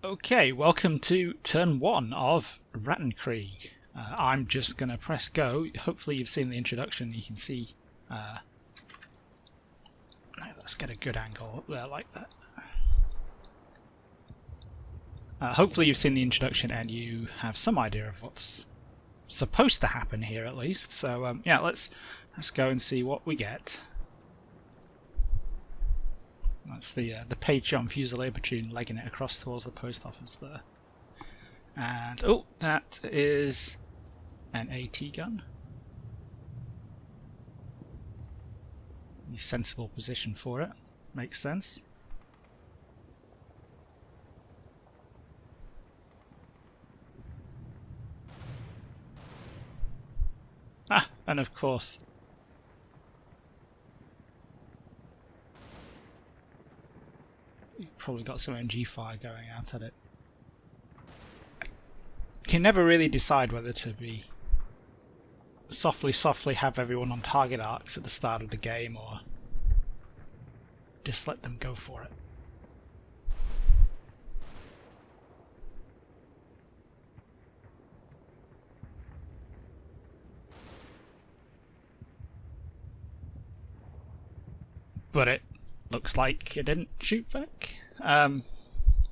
Okay, welcome to turn 1 of Rattenkrieg. I'm just going to press go. Hopefully you've seen the introduction. You can see... let's get a good angle up there like that. Hopefully you've seen the introduction and you have some idea of what's supposed to happen here at least. So yeah, let's go and see what we get. That's the page jump Fusilier platoon legging it across towards the post office there. And oh, that is an AT gun. A sensible position for it. Makes sense. Ah, and of course you've probably got some MG fire going out at it. Can never really decide whether to be softly have everyone on target arcs at the start of the game or just let them go for it. But it looks like it didn't shoot back.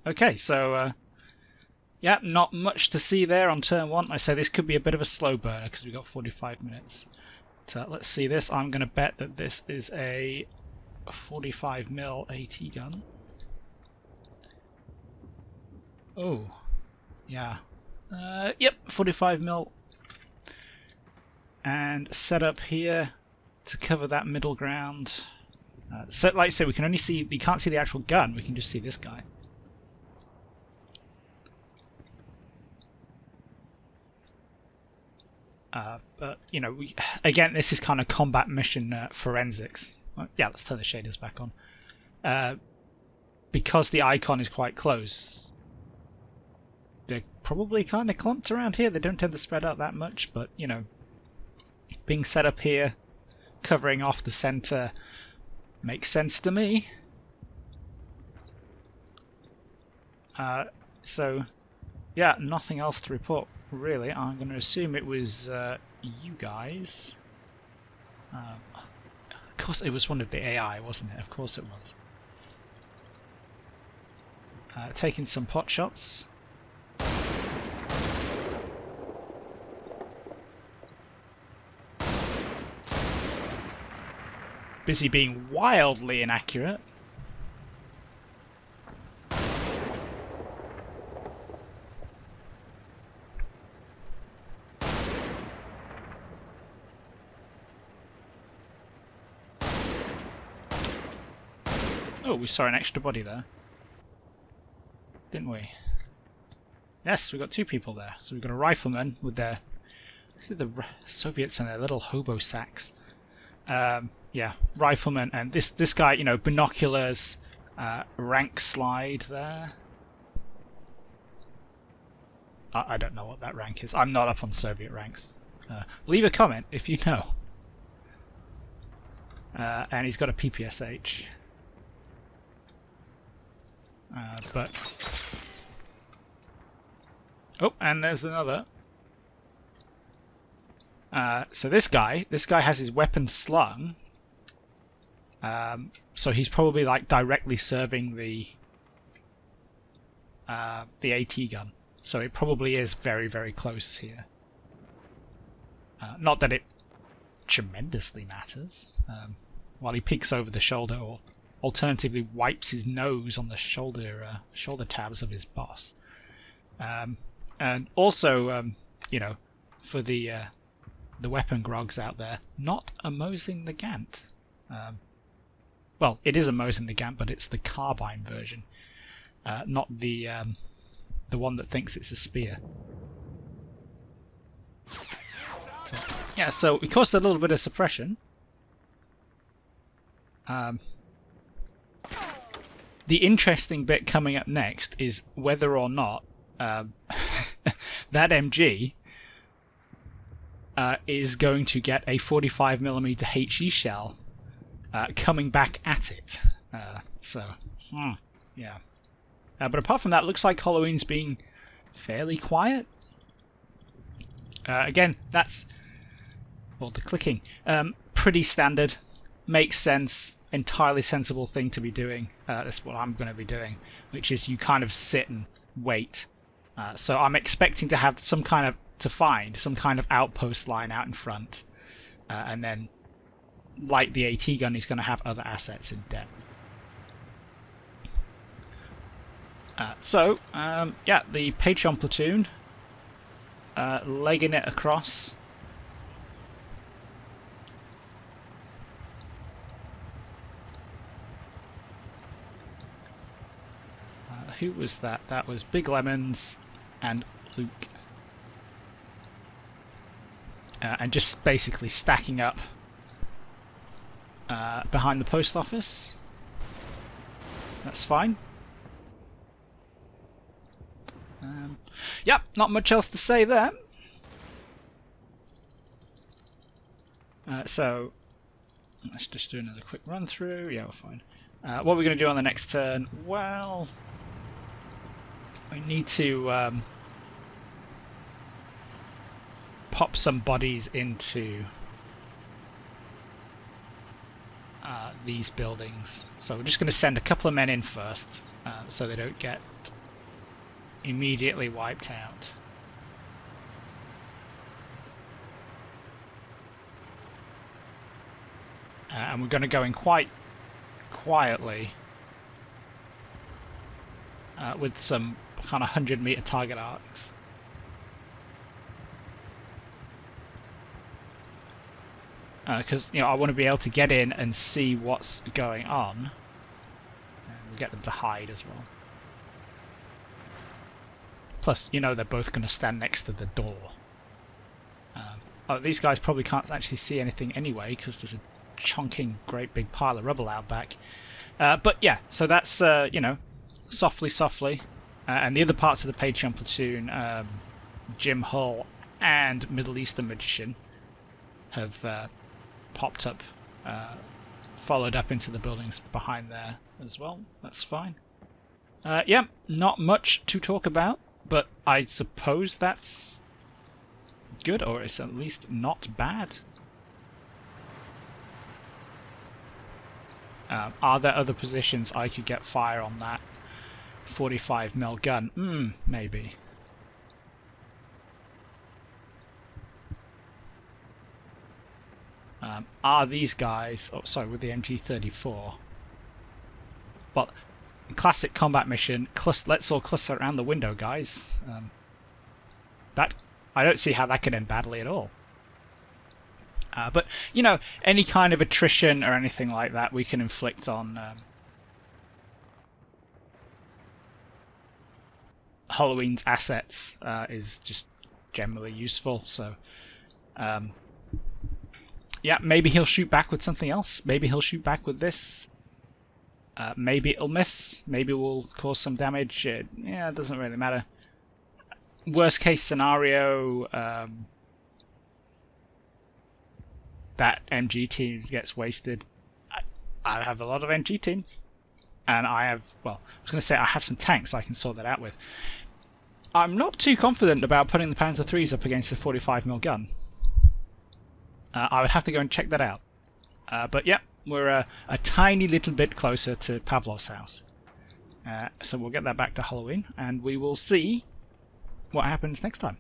Okay, so yeah, not much to see there on turn 1. I say this could be a bit of a slow burner because we've got 45 minutes. But, let's see this. I'm going to bet that this is a 45mm AT gun. Oh, yeah. Yep, 45mm. And set up here to cover that middle ground. So, like I say, we can only see, you can't see the actual gun, we can just see this guy. But, you know, again, this is kind of combat mission forensics. Yeah, let's turn the shaders back on. Because the icon is quite close, they're probably kind of clumped around here. They don't tend to spread out that much, but, you know, being set up here, covering off the center, makes sense to me. So, yeah, nothing else to report, really. I'm going to assume it was you guys. Of course, it was one of the AI, wasn't it? Of course it was. Taking some pot shots. Busy being wildly inaccurate. Oh, we saw an extra body there, didn't we? Yes, we got 2 people there. So we've got a rifleman with the Soviets and their little hobo sacks. Yeah, rifleman, and this guy, you know, binoculars, rank slide there. I don't know what that rank is. I'm not up on Soviet ranks. Leave a comment if you know. And he's got a PPSH. But oh, and there's another. So this guy has his weapon slung. So he's probably like directly serving the AT gun. So it probably is very, very close here. Not that it tremendously matters. While he peeks over the shoulder, or alternatively wipes his nose on the shoulder tabs of his boss. And also, you know, for the weapon grogs out there, not a Mosin Nagant. Well, it is a Mosin Nagant, but it's the carbine version, not the one that thinks it's a spear. So, yeah, so it caused a little bit of suppression. The interesting bit coming up next is whether or not that MG is going to get a 45mm HE shell coming back at it. Yeah. But apart from that, it looks like Halloween's being fairly quiet. Again, that's... well, the clicking. Pretty standard. Makes sense. Entirely sensible thing to be doing. That's what I'm going to be doing. Which is you kind of sit and wait. So I'm expecting to have some kind of outpost line out in front. And then, like the AT gun, he's going to have other assets in depth. Yeah, the Patreon platoon, legging it across. Who was that? That was Big Lemons and Luke. And just basically stacking up behind the post office. That's fine. Yep, not much else to say there. So let's just do another quick run through. Yeah, we're fine. What are we going to do on the next turn? Well, we need to pop some bodies into these buildings. So we're just going to send a couple of men in first, so they don't get immediately wiped out. And we're going to go in quite quietly with some kind of 100-meter target arcs. Because I want to be able to get in and see what's going on, and we'll get them to hide as well. Plus, they're both going to stand next to the door. These guys probably can't actually see anything anyway because there's a chunking great big pile of rubble out back. But yeah, so that's softly, and the other parts of the Patreon platoon, Jim Hull and Middle Eastern Magician, have popped up, followed up into the buildings behind there as well. That's fine. Yeah, not much to talk about, but I suppose that's good, or it's at least not bad. Are there other positions I could get fire on that 45mm gun? Maybe. Are these guys... oh, sorry, with the MG34. Well, classic combat mission, let's all cluster around the window, guys. That I don't see how that could end badly at all. But, any kind of attrition or anything like that we can inflict on Halloween's assets is just generally useful. So, yeah, maybe he'll shoot back with something else. Maybe he'll shoot back with this. Maybe it'll miss. Maybe we'll cause some damage. Yeah, it doesn't really matter. Worst case scenario, that MG team gets wasted. I have a lot of MG team, and I have, well, I was going to say I have some tanks I can sort that out with. I'm not too confident about putting the Panzer IIIs up against the 45mm gun. I would have to go and check that out. But yeah, we're a tiny little bit closer to Pavlov's house. So we'll get that back to Halloween, and we will see what happens next time.